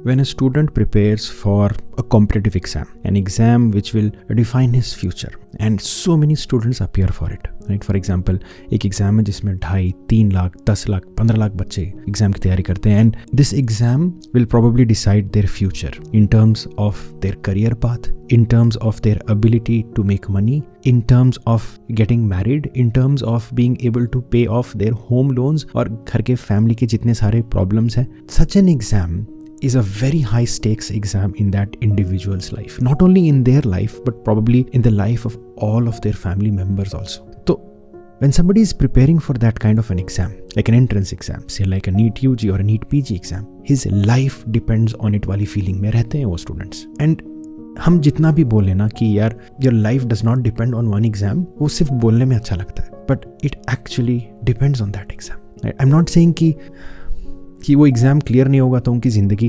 when a student prepares for a competitive exam, an exam which will define his future, and so many students appear for it, right? For example, एक exam है जिसमें 2.5, 3 लाख, 10 लाख, 15 लाख बच्चे exam की तैयारी करते हैं, and this exam will probably decide their future in terms of their career path, in terms of their ability to make money, in terms of getting married, in terms of being able to pay off their home loans और घर के family के जितने सारे problems हैं. Such an exam is a very high stakes exam in that individual's life, not only in their life but probably in the life of all of their family members also. So when somebody is preparing for that kind of an exam, like an entrance exam, say like a NEET UG or a NEET PG exam, his life depends on it वाली feeling में रहते हैं वो students. And हम जितना भी बोले ना कि यार your life does not depend on one exam, वो सिर्फ बोलने में अच्छा लगता है, but it actually depends on that exam. I'm not saying कि वो एग्ज़ाम क्लियर नहीं होगा तो उनकी ज़िंदगी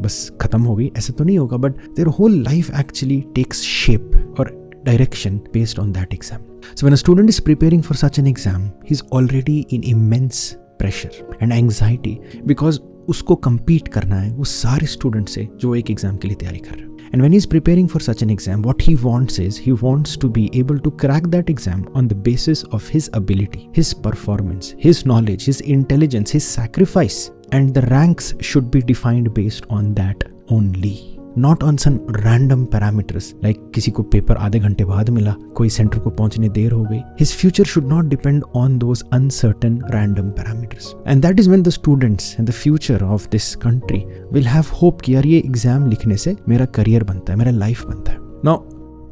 बस ख़त्म हो गई, ऐसा तो नहीं होगा, but there whole life actually takes shape और direction based on that exam. So when a student is preparing for such an exam, he is already in immense pressure and anxiety, because उसको compete करना है वो सारे student से जो एक exam के लिए तैयारी कर रहे हैं. And when he's preparing for such an exam, what he wants is, he wants to be able to crack that exam on the basis of his ability, his performance, his knowledge, his intelligence, his sacrifice. And the ranks should be defined based on that only. Not on some random parameters, like किसी को paper आधे घंटे बाद मिला, कोई centre को पहुंचने देर हो गई. His future should not depend on those uncertain random parameters. And that is when the students and the future of this country will have hope कि यार ये एग्जाम लिखने से मेरा करियर बनता है, मेरा लाइफ बनता है. Now,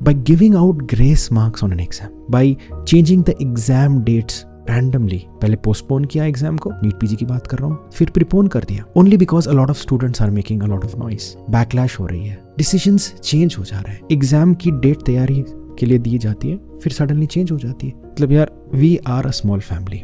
by giving out grace marks on an exam, by changing the exam dates randomly, पहले पोस्टपोन किया एग्जाम को, नीट पीजी की बात कर रहा हूँ, फिर प्रीपोन कर दिया, only because a lot of students are making a lot of noise, backlash हो रही है, डिसीजंस चेंज हो जा रहे हैं, एग्जाम की डेट तैयारी के लिए दी जाती है, फिर सडनली चेंज हो जाती है. मतलब यार we are a small family,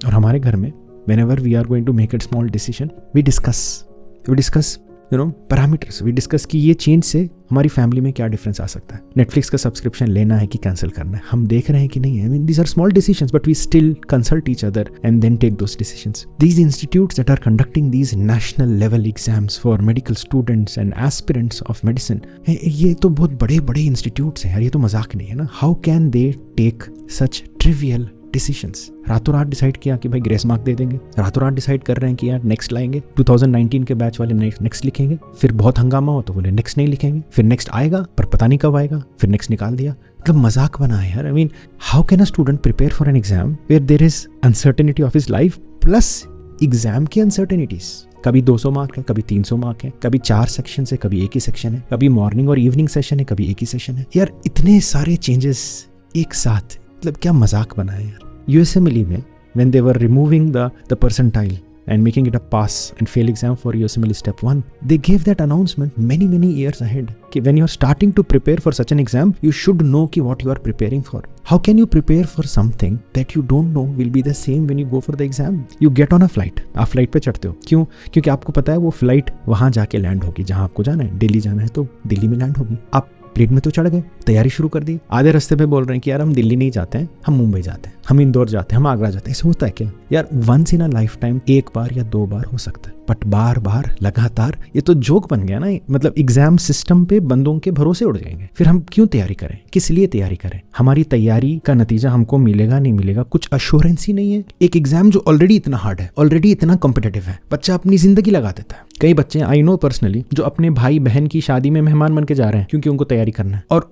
और हमारे घर में whenever we are going to make a small decision, we discuss parameters, we discuss कि ये चेंज से हमारी फैमिली में क्या डिफरेंस आ सकता है. नेटफ्लिक्स का सब्सक्रिप्शन लेना है कि कैंसिल करना है, हम देख रहे हैं कि नहीं है. I mean, these are small decisions, but we still consult each other and then take those decisions. These institutes that are conducting these national level exams for medical students and aspirants of medicine, ये तो बहुत बड़े institutes हैं यार, ये तो मजाक नहीं है ना. How can they take such trivial decisions? रातों रात डिसाइड किया कि भाई ग्रेस मार्क दे देंगे, रातों रात डिसाइड कर रहे हैं कि यार नेक्स्ट लाएंगे, 2019 के बैच वाले नेक्स्ट लिखेंगे, फिर बहुत हंगामा हो तो बोले नेक्स्ट नहीं लिखेंगे, फिर नेक्स्ट आएगा पर पता नहीं कब आएगा, फिर नेक्स्ट निकाल दिया. मतलब मजाक बना है यार. I mean, how can a student prepare for an exam where there is uncertainty of his life plus exam की अनसर्टेनिटीज? कभी 200 मार्क है, कभी 300 मार्क है, कभी 4 सेक्शन है, कभी एक ही सेक्शन है, कभी मॉर्निंग और इवनिंग सेशन है, कभी एक ही सेशन है. यार इतने सारे चेंजेस एक साथ, मतलब क्या मजाक बना है यार. USMLE में when they were removing the percentile and making it a pass and fail exam for USMLE step 1, they gave that announcement many years ahead कि when you are starting to prepare for such an exam, you should know कि what you are preparing for. How can you prepare for something that you don't know will be the same when you go for the exam? You get on a flight, आप flight पे चढ़ते हो, क्यों? क्योंकि आपको पता है वो फ्लाइट वहाँ जाके लैंड होगी जहाँ आपको जाना है. दिल्ली जाना है तो दिल्ली में लैंड होगी. आप प्लेन में तो चढ़ गए, तैयारी शुरू कर दी, आधे रास्ते पे बोल रहे हैं कि यार हम दिल्ली नहीं जाते हैं, हम मुंबई जाते हैं, हम इंदौर जाते हैं, हम आगरा जाते हैं. ऐसा होता है क्या यार? Once in a lifetime, एक बार या 2 बार हो सकता है, बट बार लगातार ये तो जोक बन गया ना. मतलब एग्जाम सिस्टम पे बंदों के भरोसे उड़ जाएंगे. फिर हम क्यों तैयारी करें, किस लिए तैयारी करें? हमारी तैयारी का नतीजा हमको मिलेगा नहीं मिलेगा, कुछ अश्योरेंस ही नहीं है. एक एग्जाम जो ऑलरेडी इतना हार्ड है, ऑलरेडी इतना कॉम्पिटिटिव है, बच्चा अपनी जिंदगी लगा देता है. कई बच्चे आई नो पर्सनली जो अपने भाई बहन की शादी में मेहमान बन के जा रहे हैं क्योंकि उनको तैयारी करना है, और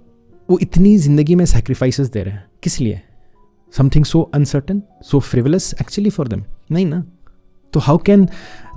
वो इतनी जिंदगी में सैक्रिफाइसेस दे रहे हैं. किस लिए? Something so uncertain, so frivolous actually for them? नहीं ना. तो how can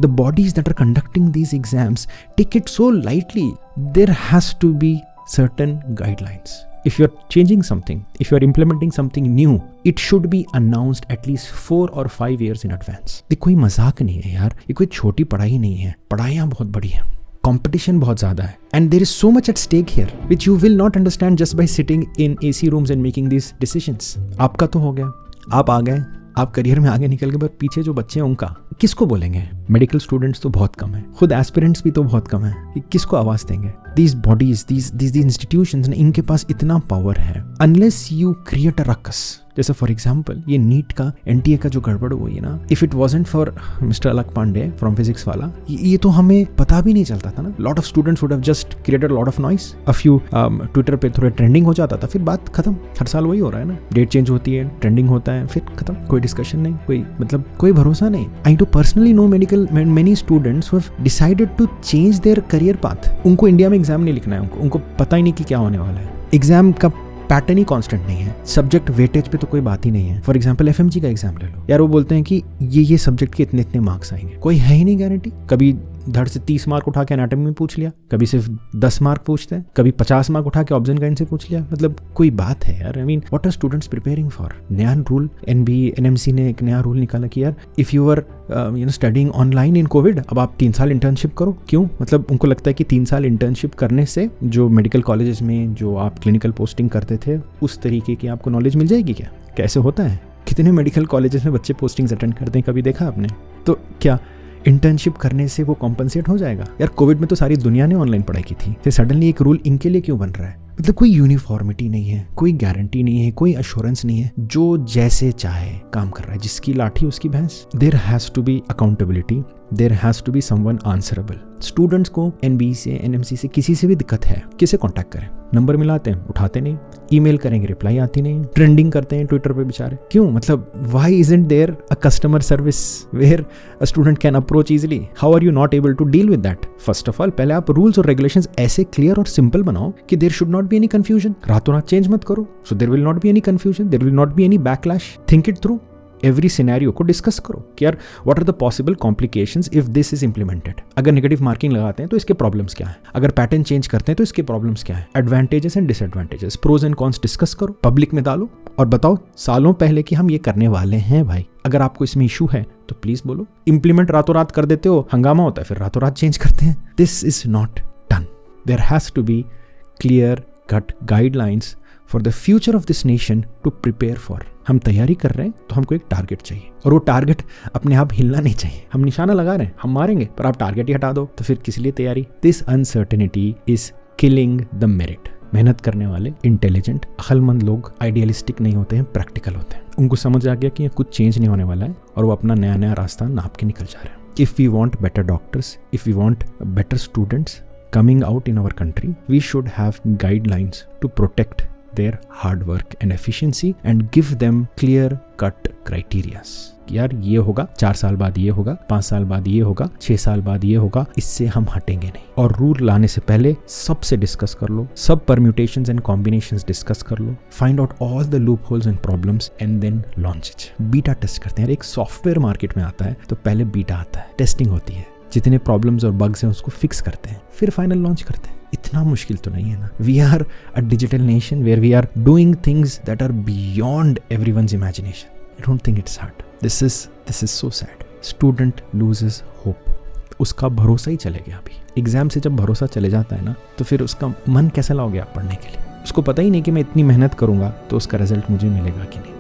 the bodies that are conducting these exams take it so lightly? There has to be certain guidelines. If you are changing something, if you are implementing something new, it should be announced at least 4 or 5 years in advance. ये कोई मजाक नहीं है यार, ये कोई छोटी पढ़ाई नहीं है, पढ़ाइयाँ बहुत बड़ी हैं, competition बहुत ज़्यादा है, and there is so much at stake here which you will not understand just by sitting in AC rooms and making these decisions. आपका तो हो गया, आप आ गए, आप करियर में आगे निकल गए, पर पीछे जो बच्चे हैं उनका किसको बोलेंगे? मेडिकल स्टूडेंट्स तो बहुत कम है, खुद एस्पिरेंट्स भी तो बहुत कम है, किसको आवाज देंगे? दीज बॉडीज, दीज इंस्टीट्यूशंस, इनके पास इतना पावर है। Unless you create a ruckus, जैसे फॉर एग्जाम्पल ये नीट का एनटीए का जो गड़बड़ हुई है ना, if it wasn't for mister Alakh Pandey from physics वाला, ये तो हमें पता भी नहीं चलता था ना। Lot of students would have just created lot of noise, a few Twitter पे थोड़ा ट्रेंडिंग हो जाता था, फिर बात खत्म। हर साल वही हो रहा है ना, डेट चेंज होती है, ट्रेंडिंग होता है, फिर खत्म, कोई डिस्कशन नहीं, कोई मतलब कोई भरोसा नहीं। I do personally know many students who have decided to change their career path. उनको इंडिया में एग्जाम नहीं लिखना है, उनको पता ही नहीं कि क्या होने वाला है। एग्जाम का पैटर्न ही कांस्टेंट नहीं है, सब्जेक्ट वेटेज पे तो कोई बात ही नहीं है। फॉर एग्जांपल एफएमजी का एग्जाम ले लो यार, वो बोलते हैं कि ये सब्जेक्ट के इतने मार्क्स आएंगे, कोई है ही नहीं गारंटी। कभी धड़ से 30 मार्क उठा के एनाटॉमी में पूछ लिया, कभी सिर्फ 10 मार्क पूछते हैं, कभी 50 मार्क उठा के ऑब्जन गाइन से पूछ लिया। मतलब कोई बात है यार? I mean what are students preparing for? नया रूल एनएमसी ने एक नया रूल निकाला कि यार if you are studying online in COVID, अब आप 3 साल इंटर्नशिप करो। क्यों? मतलब उनको लगता है कि 3 साल इंटर्नशिप करने से जो मेडिकल कॉलेजेस में जो आप क्लिनिकल पोस्टिंग करते थे उस तरीके की आपको नॉलेज मिल जाएगी क्या? कैसे होता है? कितने मेडिकल कॉलेजेस में बच्चे पोस्टिंग्स अटेंड करते हैं, कभी देखा आपने? तो क्या इंटर्नशिप करने से वो कॉम्पनसेट हो जाएगा? यार कोविड में तो सारी दुनिया ने ऑनलाइन पढ़ाई की थी, फिर सडनली एक रूल इनके लिए क्यों बन रहा है? मतलब कोई यूनिफॉर्मिटी नहीं है, कोई गारंटी नहीं है, कोई अश्योरेंस नहीं है। जो जैसे चाहे काम कर रहा है, जिसकी लाठी उसकी भैंस। There has to be accountability, there has to be someone answerable. Students को एनबी से, एनएमसी से, किसी से भी दिक्कत है, किसे कांटेक्ट करें? नंबर मिलाते हैं, उठाते नहीं, ईमेल करेंगे, रिप्लाई आती नहीं, ट्रेंडिंग करते हैं ट्विटर पे बेचारे। क्यों? मतलब why isn't there a customer service where a student can approach easily? How are you not able to deal with that? First of all पहले आप रूल्स और रेगुलेशंस ऐसे क्लियर और सिंपल बनाओ कि there should not be any confusion. रातों रात change मत करो, so there will not be any confusion, there will not be any backlash. Think it through, every scenario को डिस्कस करो कि यार what are the possible complications if this is implemented. अगर negative marking लगाते हैं तो इसके प्रॉब्लम्स क्या है, अगर पैटर्न चेंज करते हैं तो इसके प्रॉब्लम्स क्या है, advantages and disadvantages, pros and cons discuss करो, पब्लिक में डालो और बताओ सालों पहले कि हम ये करने वाले हैं भाई। अगर आपको इसमें इशू है तो प्लीज बोलो। इंप्लीमेंट रातों रात कर देते हो, हंगामा होता है, फिर रातों रात चेंज करते हैं। This is not done. There has to be clear cut guidelines for the future of this nation to prepare for. हम तैयारी कर रहे हैं तो हमको एक टारगेट चाहिए, और वो टारगेट अपने आप हिलना नहीं चाहिए। हम निशाना लगा रहे हैं, हम मारेंगे, पर आप टारगेट ही हटा दो तो फिर किस लिए तैयारी? This uncertainty is killing the merit. मेहनत करने वाले इंटेलिजेंट अक्लमंद लोग आइडियलिस्टिक नहीं होते हैं, प्रैक्टिकल होते हैं। उनको समझ आ गया कि कुछ चेंज नहीं होने वाला है और वो अपना नया नया रास्ता नाप के निकल जा रहे हैं। If we want better doctors, if we want better students coming out in our country, we should have guidelines to protect their hard work and efficiency and give them clear cut criteria. यार ये होगा, 4 साल बाद ये होगा, 5 साल बाद ये होगा, 6 साल बाद ये होगा, इससे हम हटेंगे नहीं। और रूल लाने से पहले सबसे डिस्कस कर लो, सब परम्यूटेशंस एंड कॉम्बिनेशंस डिस्कस कर लो, find out all the loop holes and problems and then launch it. Beta test करते हैं। एक सॉफ्टवेयर मार्केट में आता है तो पहले बीटा आता है, टेस्टिंग होती है, जितने प्रॉब्लम्स और बग्स हैं उसको फिक्स करते हैं, फिर फाइनल लॉन्च करते हैं। इतना मुश्किल तो नहीं है ना। We are a digital nation where we are doing things that are beyond everyone's imagination. I don't think it's hard. This is so sad. Student loses hope. उसका भरोसा ही चले गया। अभी एग्जाम से जब भरोसा चले जाता है ना, तो फिर उसका मन कैसा लाओगे आप पढ़ने के लिए? उसको पता ही नहीं कि मैं इतनी मेहनत करूंगा तो उसका रिजल्ट मुझे मिलेगा कि नहीं।